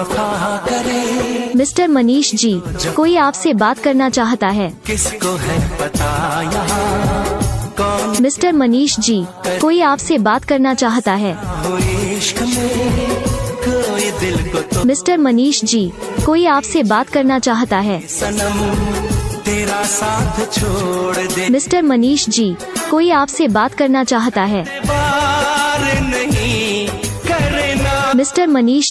वफा करे। मिस्टर मनीष जी, कोई आपसे बात करना चाहता है। किसको है पता यहाँ कौन मिस्टर मनीष जी, कोई आपसे बात करना चाहता है। हो इश्क में कोई दिल को तो मिस्टर मनीष जी, कोई आपसे बात करना चाहता है। सनम तेरा साथ छोड़ दे। मिस्टर मनीष जी, कोई आपसे बात करना चाहता है। बार नहीं करना। मिस्टर मनीष